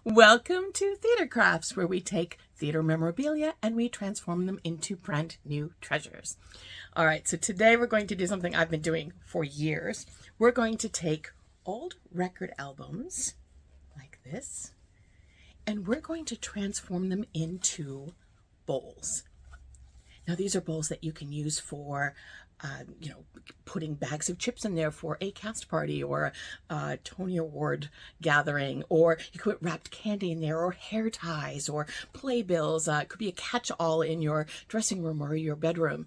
Welcome to Theater Crafts, where we take theater memorabilia and we transform them into brand new treasures. All right, so today we're going to do something I've been doing for years. We're going to take old record albums like this, and we're going to transform them into bowls. Now, these are bowls that you can use for, putting bags of chips in there for a cast party or a Tony Award gathering, or you could put wrapped candy in there, or hair ties, or playbills. It could be a catch-all in your dressing room or your bedroom.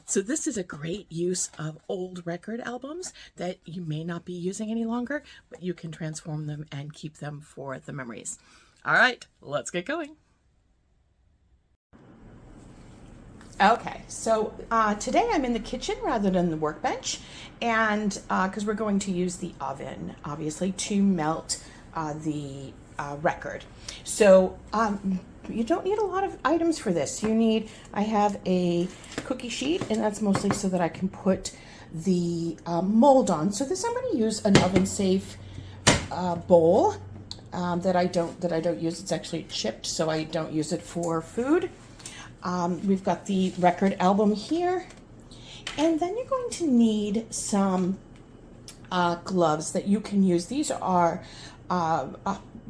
So this is a great use of old record albums that you may not be using any longer, but you can transform them and keep them for the memories. All right, let's get going. Okay, so today I'm in the kitchen rather than the workbench, and because we're going to use the oven, obviously, to melt the record. So you don't need a lot of items for this. I have a cookie sheet, and that's mostly so that I can put the mold on. So this, I'm going to use an oven-safe bowl that I don't use. It's actually chipped, so I don't use it for food. We've got the record album here, and then you're going to need some gloves that you can use. These are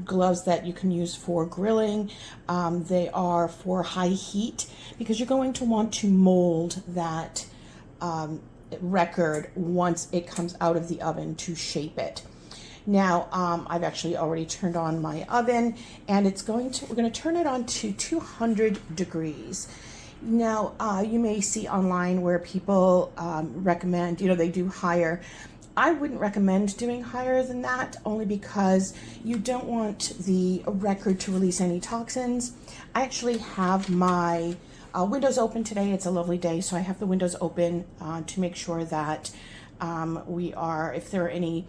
gloves that you can use for grilling. They are for high heat because you're going to want to mold that record once it comes out of the oven to shape it. Now, I've actually already turned on my oven, and we're going to turn it on to 200 degrees. Now, you may see online where people recommend, they do higher. I wouldn't recommend doing higher than that, only because you don't want the record to release any toxins. I actually have my windows open today. It's a lovely day, so I have the windows open to make sure that if there are any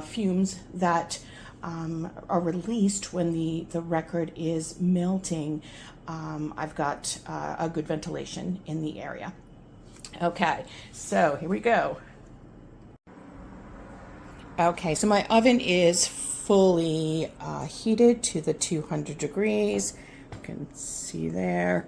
fumes that are released when the record is melting, I've got a good ventilation in the area. Okay, so here we go. Okay, so my oven is fully heated to the 200 degrees. You can see there.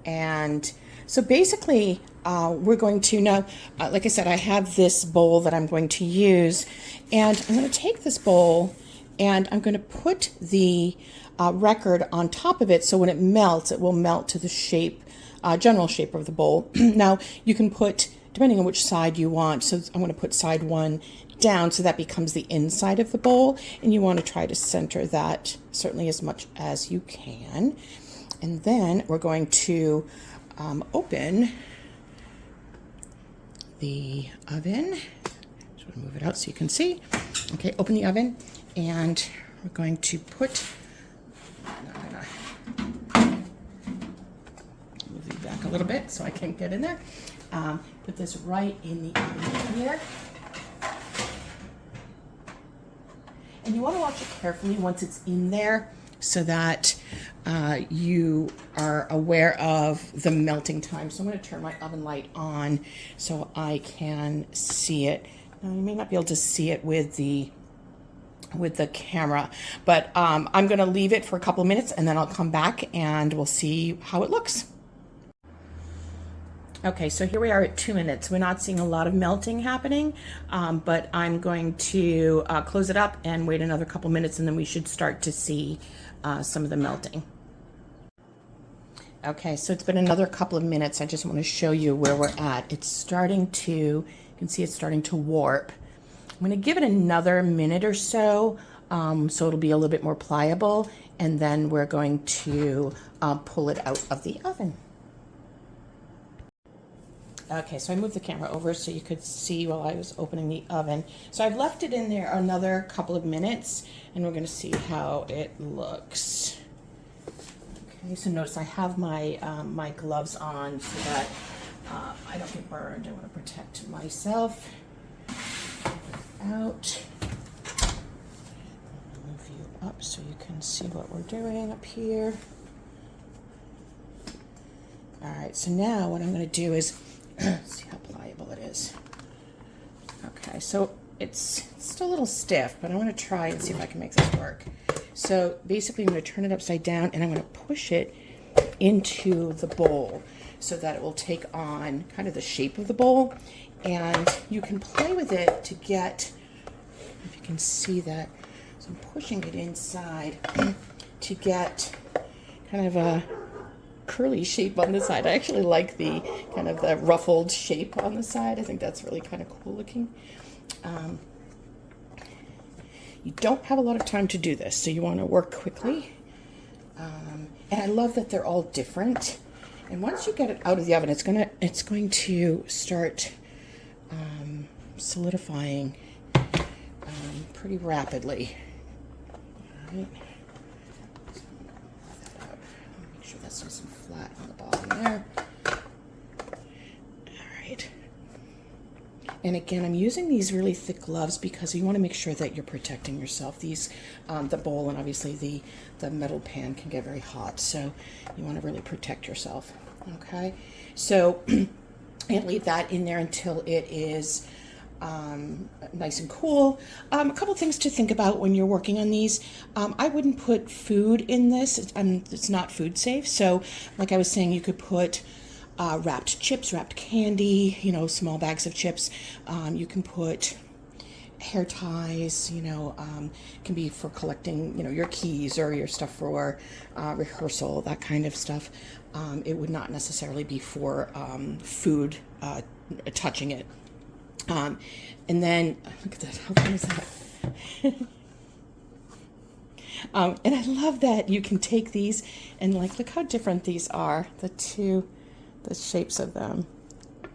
And so basically, we're going to now, like I said, I have this bowl that I'm going to use, and I'm going to take this bowl and I'm going to put the record on top of it, so when it melts, it will melt to the shape, general shape of the bowl. Now, you can put, depending on which side you want, so I'm going to put side one down so that becomes the inside of the bowl, and you want to try to center that certainly as much as you can. And then we're going to open the oven. Just want to move it out so you can see. Okay, open the oven, and we're going to put, move you back a little bit so I can get in there. Put this right in the oven here. And you want to watch it carefully once it's in there, so that you are aware of the melting time. So I'm going to turn my oven light on so I can see it. Now, you may not be able to see it with the camera, but I'm going to leave it for a couple of minutes, and then I'll come back and we'll see how it looks. Okay, so here we are at 2 minutes. We're not seeing a lot of melting happening, but I'm going to close it up and wait another couple minutes, and then we should start to see some of the melting. Okay, so it's been another couple of minutes. I just want to show you where we're at. It's starting to, you can see it's starting to warp. I'm going to give it another minute or so, so it'll be a little bit more pliable, and then we're going to pull it out of the oven. Okay, so I moved the camera over so you could see while I was opening the oven. So I've left it in there another couple of minutes, and we're going to see how it looks. Okay, so notice I have my my gloves on so that I don't get burned. I want to protect myself. Out. Move you up so you can see what we're doing up here. All right, so now what I'm going to do is see how pliable it is. Okay, so it's still a little stiff, but I want to try and see if I can make this work. So basically I'm going to turn it upside down and I'm going to push it into the bowl so that it will take on kind of the shape of the bowl. And you can play with it to get, if you can see that, so I'm pushing it inside to get kind of a curly shape on the side. I actually like the kind of the ruffled shape on the side. I think that's really kind of cool looking. You don't have a lot of time to do this, so you want to work quickly. And I love that they're all different. And once you get it out of the oven, it's going to start solidifying pretty rapidly. All right. So that out. Make sure that's nice and flat on the bottom there. All right. And again, I'm using these really thick gloves because you want to make sure that you're protecting yourself. These, the bowl and obviously the metal pan can get very hot, so you want to really protect yourself. Okay, so and leave that in there until it is nice and cool. A couple things to think about when you're working on these. I wouldn't put food in this. It's not food safe. So, like I was saying, you could put wrapped chips, wrapped candy, small bags of chips. You can put hair ties, can be for collecting, your keys or your stuff for rehearsal, that kind of stuff. It would not necessarily be for food, touching it. And then, look at that, how fun is that? And I love that you can take these and look how different these are, the shapes of them,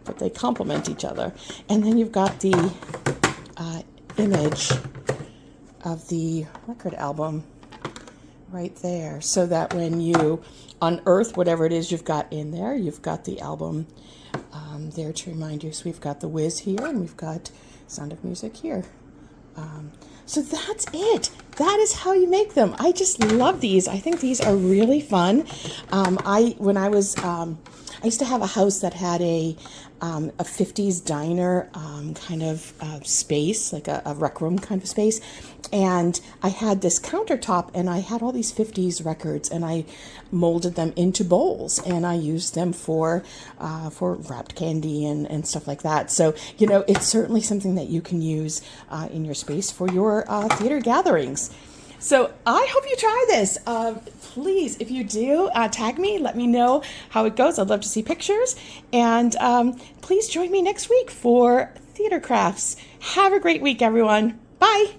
but they complement each other. And then you've got the image of the record album right there, so that when you unearth whatever it is you've got in there, you've got the album there to remind you. So we've got The Wiz here, and we've got Sound of Music here. So that's it. That is how you make them. I just love these. I think these are really fun. I used to have a house that had a 50s diner kind of space, like a rec room kind of space. And I had this countertop, and I had all these 50s records, and I molded them into bowls, and I used them for wrapped candy and stuff like that. So, it's certainly something that you can use in your space for your theater gatherings. So I hope you try this. Please, if you do, tag me. Let me know how it goes. I'd love to see pictures. And please join me next week for Theater Crafts. Have a great week, everyone. Bye.